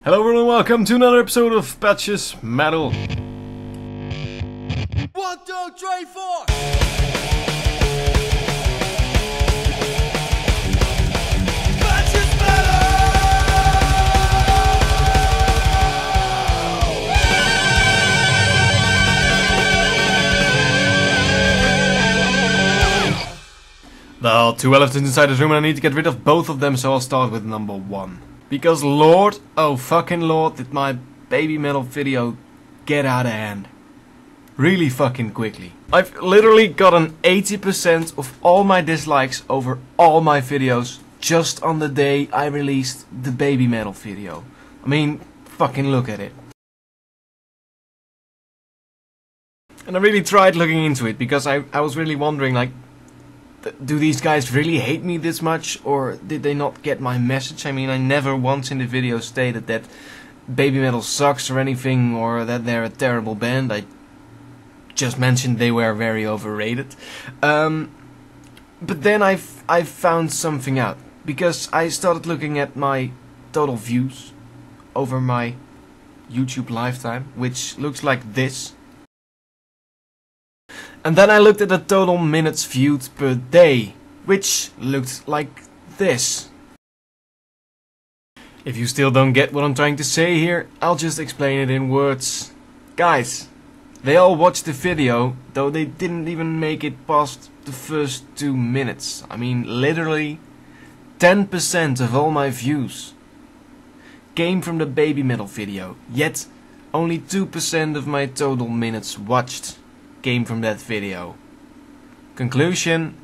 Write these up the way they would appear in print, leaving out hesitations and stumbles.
Hello everyone and welcome to another episode of Patches Metal. 1, 2, 3, 4. Patches Metal! There are two elephants inside this room and I need to get rid of both of them, so I'll start with number 1. Because Lord, oh fucking Lord, did my baby metal video get out of hand. Really fucking quickly. I've literally gotten 80% of all my dislikes over all my videos just on the day I released the baby metal video. I mean, fucking look at it. And I really tried looking into it because I was really wondering, like, do these guys really hate me this much, or did they not get my message? I mean, I never once in the video stated that baby metal sucks or anything, or that they're a terrible band. I just mentioned they were very overrated. But then I found something out, because I started looking at my total views over my YouTube lifetime, which looks like this. And then I looked at the total minutes viewed per day, which looked like this. If you still don't get what I'm trying to say here, I'll just explain it in words. Guys, they all watched the video, though they didn't even make it past the first 2 minutes. I mean, literally 10% of all my views came from the baby metal video, yet only 2% of my total minutes watched came from that video. Conclusion: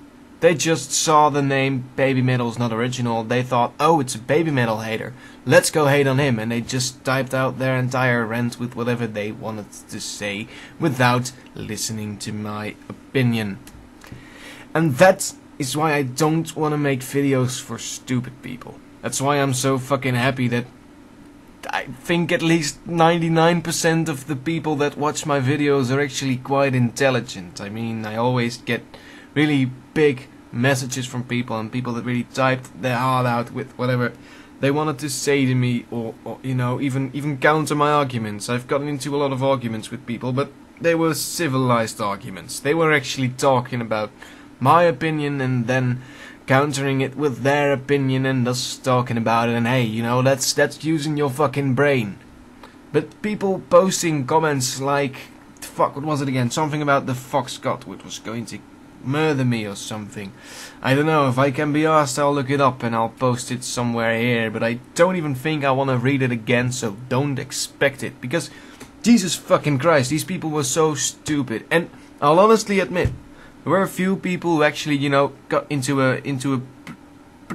they just saw the name Baby Metal's Not Original. They thought, oh, it's a baby metal hater, let's go hate on him, and they just typed out their entire rant with whatever they wanted to say without listening to my opinion. And that is why I don't want to make videos for stupid people. That's why I'm so fucking happy that I think at least 99% of the people that watch my videos are actually quite intelligent. I mean, I always get really big messages from people, and people that really typed their heart out with whatever they wanted to say to me, or you know, even counter my arguments. I've gotten into a lot of arguments with people, but they were civilized arguments. They were actually talking about my opinion and then countering it with their opinion and thus talking about it, and hey, you know, that's using your fucking brain. But people posting comments like, fuck, what was it again? Something about the Foxcott which was going to murder me or something. I don't know, if I can be asked I'll look it up and I'll post it somewhere here, but I don't even think I want to read it again, so don't expect it, because Jesus fucking Christ, these people were so stupid. And I'll honestly admit, there were a few people who actually, you know, got into a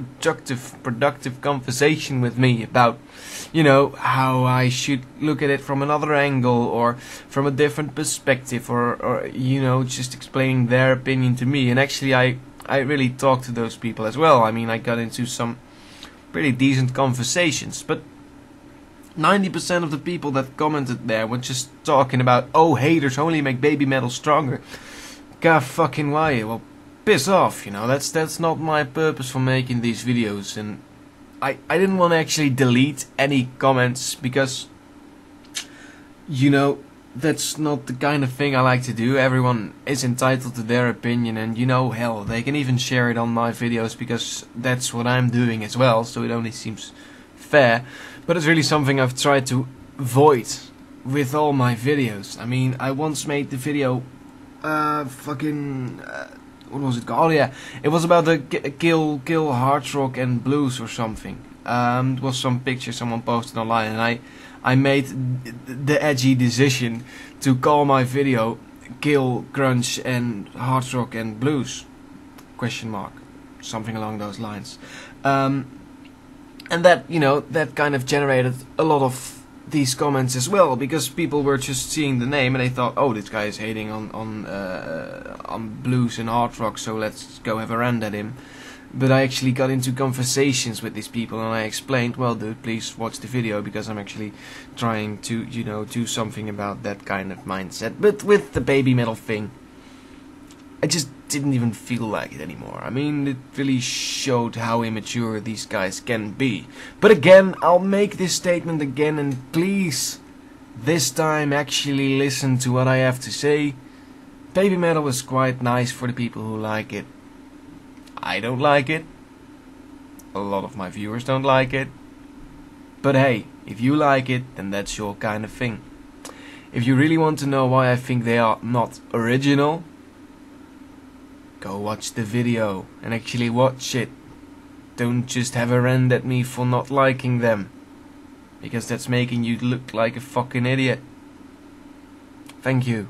productive conversation with me about, you know, how I should look at it from another angle or from a different perspective, or you know, just explaining their opinion to me. And actually I really talked to those people as well. I mean, I got into some pretty decent conversations, but 90% of the people that commented there were just talking about, oh, haters only make baby metal stronger. God fucking why? Well, piss off, you know. That's not my purpose for making these videos, and I didn't want to actually delete any comments because, you know, that's not the kind of thing I like to do. Everyone is entitled to their opinion, and you know, hell, they can even share it on my videos because that's what I'm doing as well, so it only seems fair. But it's really something I've tried to avoid with all my videos. I mean, I once made the video what was it called? Oh yeah, it was about the kill hard rock and blues or something. It was some picture someone posted online, and I made the edgy decision to call my video "Kill Grunge and Hard Rock and Blues?" Question mark, something along those lines. And that, you know, that kind of generated a lot of these comments as well, because people were just seeing the name and they thought, oh, this guy is hating on blues and hard rock, so let's go have a rant at him. But I actually got into conversations with these people and I explained, well, dude, please watch the video because I'm actually trying to, you know, do something about that kind of mindset. But with the baby metal thing, I just didn't even feel like it anymore. I mean, it really showed how immature these guys can be. But again, I'll make this statement again, and please, this time actually listen to what I have to say. Baby metal is quite nice for the people who like it. I don't like it. A lot of my viewers don't like it. But hey, if you like it, then that's your kind of thing. If you really want to know why I think they are not original, go watch the video and actually watch it. Don't just have a rant at me for not liking them, because that's making you look like a fucking idiot. Thank you.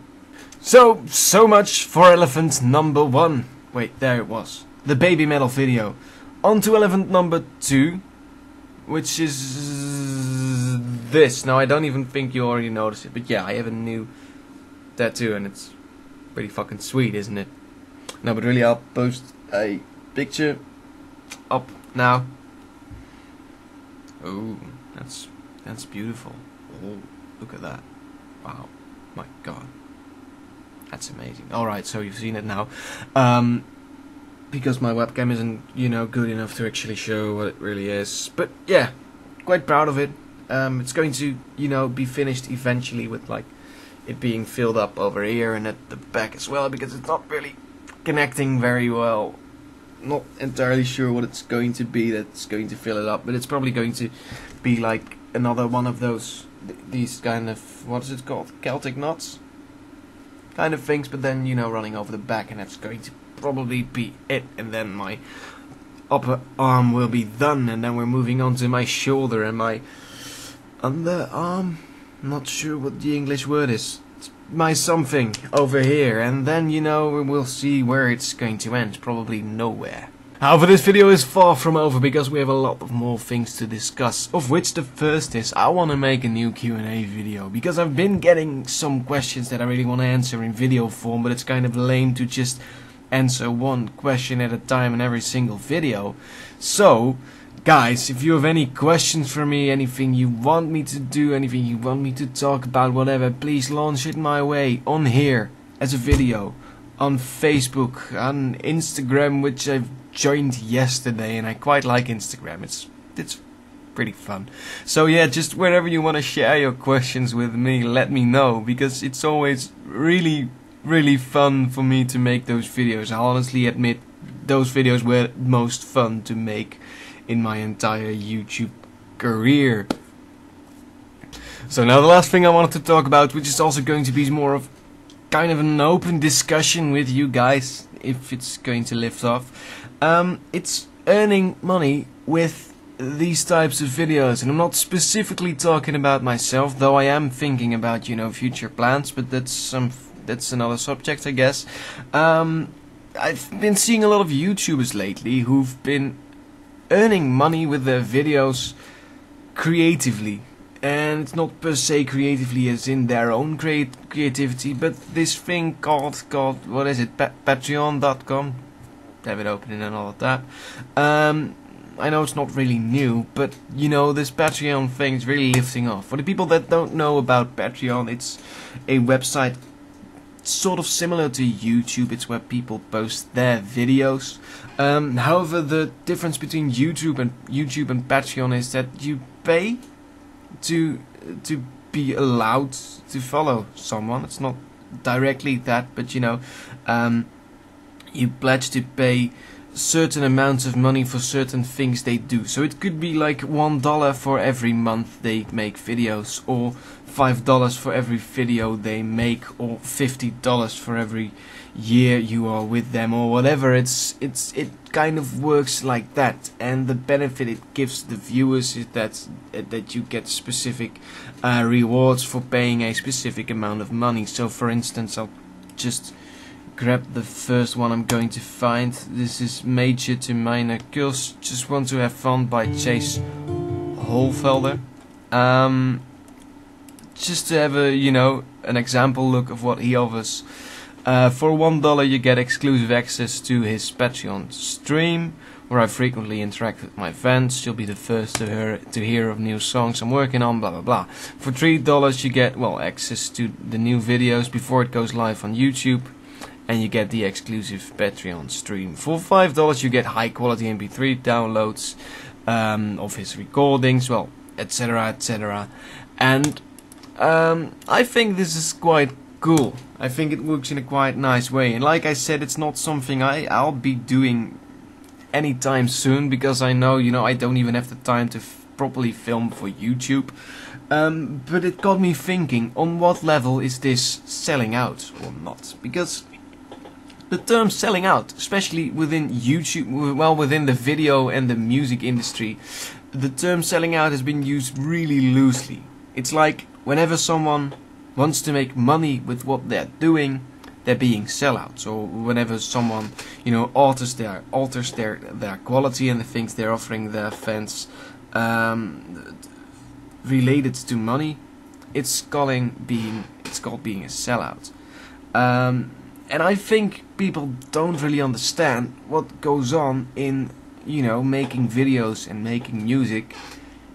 So much for elephant number 1. Wait, there it was. The baby metal video. On to elephant number 2, which is this. Now, I don't even think you already noticed it, but yeah, I have a new tattoo and it's pretty fucking sweet, isn't it? No, but really, I'll post a picture up now. Oh, that's beautiful. Oh, look at that. Wow, my god. That's amazing. Alright, so you've seen it now. Because my webcam isn't, you know, good enough to actually show what it really is. But yeah, quite proud of it. It's going to, you know, be finished eventually with like it being filled up over here and at the back as well, because it's not really connecting very well. Not entirely sure what it's going to be that's going to fill it up, but it's probably going to be like another one of those, these kind of, what is it called, Celtic knots kind of things, but then, you know, running over the back, and that's going to probably be it. And then my upper arm will be done, and then we're moving on to my shoulder and my underarm. Not sure what the English word is. It's my something over here, and then, you know, we'll see where it's going to end. Probably nowhere. However, this video is far from over, because we have a lot of more things to discuss, of which the first is I want to make a new Q&A video, because I've been getting some questions that I really want to answer in video form, but it's kind of lame to just answer one question at a time in every single video. So, guys, if you have any questions for me, anything you want me to do, anything you want me to talk about, whatever, please launch it my way on here as a video, on Facebook, on Instagram, which I've joined yesterday, and I quite like Instagram. It's pretty fun. So yeah, just wherever you want to share your questions with me, let me know, because it's always really fun for me to make those videos. I honestly admit those videos were most fun to make in my entire YouTube career. So now the last thing I wanted to talk about, which is also going to be more of kind of an open discussion with you guys, if it's going to lift off. It's earning money with these types of videos, and I'm not specifically talking about myself, though I am thinking about, you know, future plans, but that's another subject, I guess. I've been seeing a lot of YouTubers lately who've been earning money with their videos creatively. And it's not per se creatively as in their own creativity, but this thing called what is it, Patreon.com. Have it open and all of that. I know it's not really new, but you know, this Patreon thing is really lifting off. For the people that don't know about Patreon, it's a website sort of similar to YouTube. It's where people post their videos. However, the difference between YouTube and Patreon is that you pay to be allowed to follow someone. It's not directly that, but you know, you pledge to pay certain amounts of money for certain things they do. So it could be like $1 for every month they make videos, or $5 for every video they make, or $50 for every year you are with them, or whatever. It kind of works like that, and the benefit it gives the viewers is that you get specific rewards for paying a specific amount of money. So for instance, I'll just grab the first one I'm going to find. This is Major to Minor Girls Just Want to Have Fun by Chase Holfelder. Just to have a, you know, an example look of what he offers. For $1 you get exclusive access to his Patreon stream, where I frequently interact with my fans. You'll be the first to hear of new songs I'm working on, blah blah blah. For $3 you get, well, access to the new videos before it goes live on YouTube. and you get the exclusive Patreon stream. For $5 you get high quality MP3 downloads of his recordings, well, etc, etc. And I think this is quite cool. I think it works in a quite nice way, and like I said, it's not something I'll be doing anytime soon, because I know, I don't even have the time to properly film for YouTube. But it got me thinking, on what level is this selling out or not? Because the term selling out, especially within YouTube, well, within the video and the music industry, the term selling out has been used really loosely. It's like whenever someone wants to make money with what they're doing, they're being sellouts. Or whenever someone, alters their quality and the things they're offering their fans related to money, it's called being a sellout. And I think people don't really understand what goes on in, making videos and making music,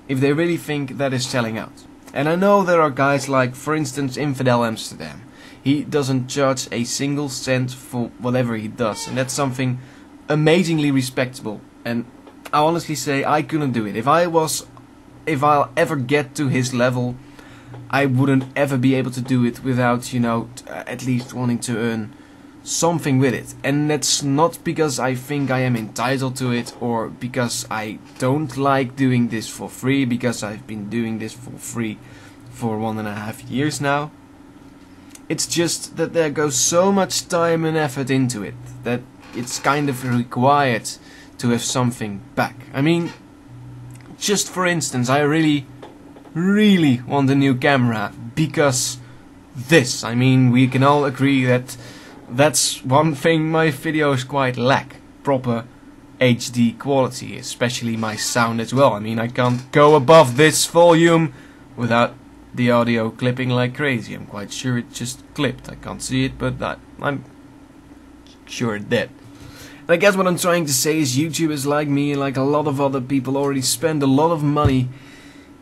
if they really think that is selling out. And I know there are guys like, for instance, Infidel Amsterdam. He doesn't charge a single cent for whatever he does, and that's something amazingly respectable. And I honestly say I couldn't do it. If I'll ever get to his level, I wouldn't ever be able to do it without, at least wanting to earn something with it. And that's not because I think I am entitled to it, or because I don't like doing this for free, because I've been doing this for free for 1.5 years now. It's just that there goes so much time and effort into it that it's kind of required to have something back. I mean, just for instance, I really want a new camera because this. I mean, we can all agree that that's one thing my videos quite lack. Proper HD quality, especially my sound as well. I mean, I can't go above this volume without the audio clipping like crazy. I'm quite sure it just clipped. I can't see it, but I'm sure it did. And I guess what I'm trying to say is YouTubers like me and like a lot of other people already spend a lot of money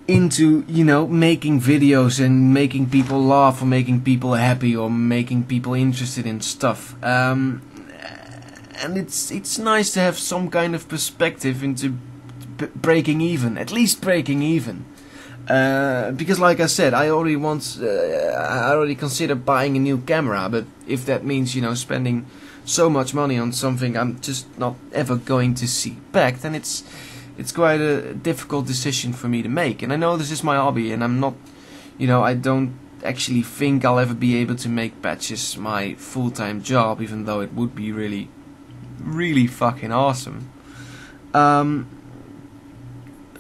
into, making videos and making people laugh or making people happy or making people interested in stuff. And it's nice to have some kind of perspective into breaking even, at least breaking even. Because like I said, I already consider buying a new camera, but if that means, spending so much money on something I'm just not ever going to see back, then it's quite a difficult decision for me to make. And I know this is my hobby, and I'm not, I don't actually think I'll ever be able to make patches my full-time job, even though it would be really, really fucking awesome. But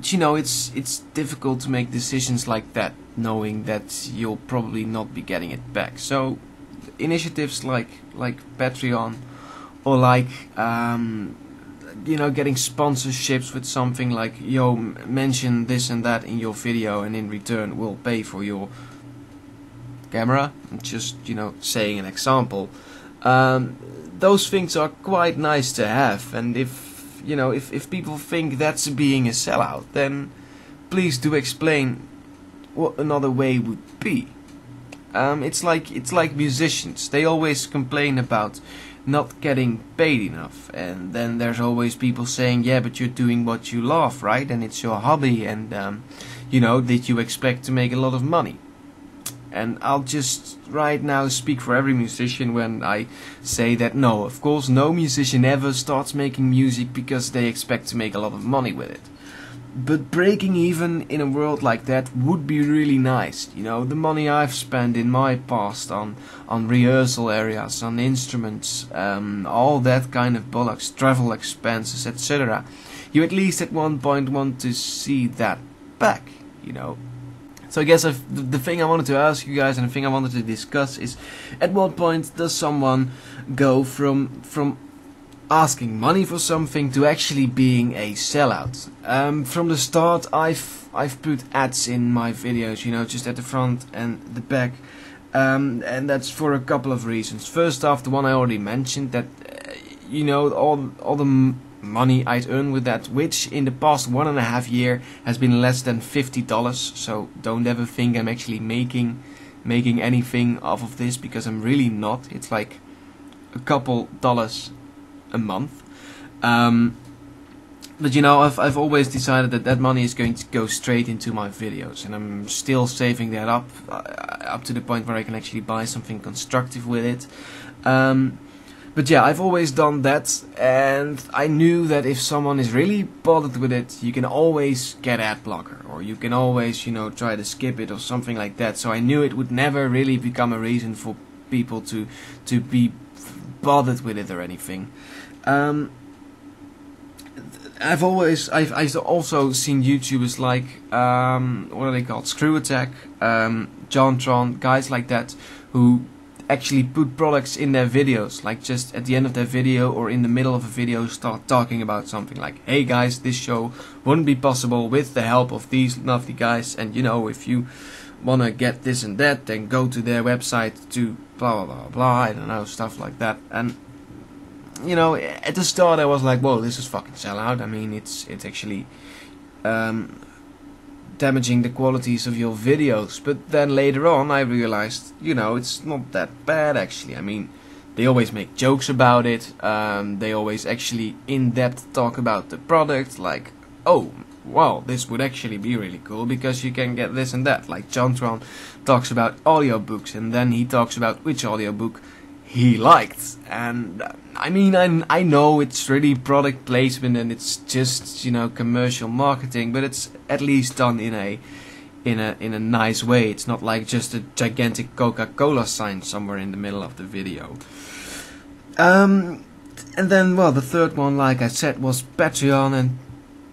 it's difficult to make decisions like that, knowing that you'll probably not be getting it back. So initiatives like Patreon, or like getting sponsorships with something like, mention this and that in your video, and in return we'll pay for your camera. Just saying an example. Those things are quite nice to have, and if people think that's being a sellout, then please do explain what another way would be. It's like musicians. They always complain about not getting paid enough, and then there's always people saying, yeah, but you're doing what you love, right? And it's your hobby, and did you expect to make a lot of money? And I'll just right now speak for every musician when I say that no, of course no musician ever starts making music because they expect to make a lot of money with it. But breaking even in a world like that would be really nice. The money I've spent in my past on rehearsal areas, on instruments, all that kind of bollocks, travel expenses, etc. You at least at one point want to see that back, So I guess the thing I wanted to ask you guys, and the thing I wanted to discuss, is at what point does someone go from asking money for something to actually being a sellout? From the start, I've put ads in my videos, just at the front and the back, and that's for a couple of reasons. First off, the one I already mentioned, that all the money I'd earn with that, which in the past 1.5 years has been less than $50. So don't ever think I'm actually making anything off of this, because I'm really not. It's like a couple dollars a month. But you know, I've always decided that that money is going to go straight into my videos, and I'm still saving that up to the point where I can actually buy something constructive with it. But yeah, I've always done that, and I knew that if someone is really bothered with it, you can always get ad blocker, or you can always, you know, try to skip it or something like that. So I knew it would never really become a reason for people to be bothered with it or anything. I've also seen YouTubers like what are they called? Screw Attack, JonTron, guys like that who actually put products in their videos, like just at the end of their video or in the middle of a video start talking about something like, hey guys, this show wouldn't be possible with the help of these lovely guys, and you know, if you wanna get this and that, then go to their website to blah blah blah blah, I don't know, stuff like that. And you know, at the start I was like, whoa, this is fucking sellout. I mean, it's actually damaging the qualities of your videos. But then later on I realized, you know, it's not that bad actually. I mean, they always make jokes about it. They always actually in-depth talk about the product, like, oh, wow, this would actually be really cool because you can get this and that. Like JonTron talks about audiobooks, and then he talks about which audiobook he liked. And I mean, I know it's really product placement and it's just, you know, commercial marketing, but it's at least done in a nice way. It's not like just a gigantic Coca-Cola sign somewhere in the middle of the video. And then, well, the third one, like I said, was Patreon, and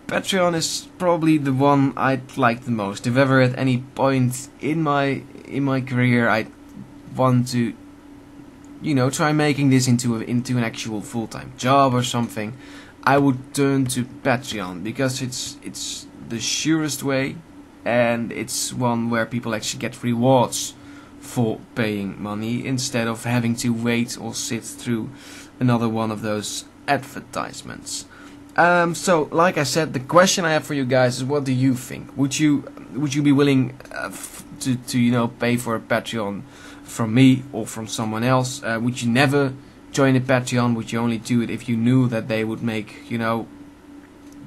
Patreon is probably the one I'd like the most. If ever at any point in my career I'd want to, you know, try making this into an actual full-time job or something, I would turn to Patreon, because it's the surest way, and it's one where people actually get rewards for paying money instead of having to wait or sit through another one of those advertisements. So, like I said, the question I have for you guys is, what do you think? Would you be willing to you know, pay for a Patreon from me or from someone else? Would you never join a Patreon? Would you only do it if you knew that they would make, you know,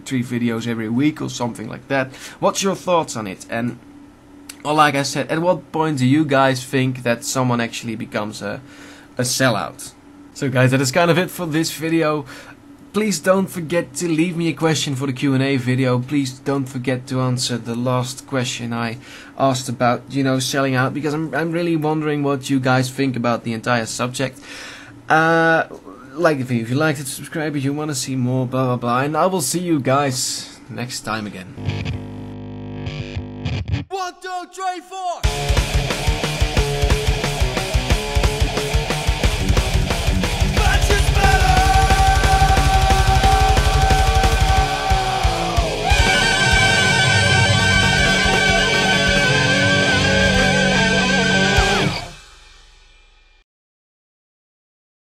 3 videos every week or something like that? What's your thoughts on it? And, well, like I said, at what point do you guys think that someone actually becomes a sellout? So guys, that is kind of it for this video. Please don't forget to leave me a question for the Q&A video. Please don't forget to answer the last question I asked about, you know, selling out, because I'm really wondering what you guys think about the entire subject. Like the video if you liked it, subscribe if you want to see more, blah blah blah, and I will see you guys next time again. 1, 2, 3, 4.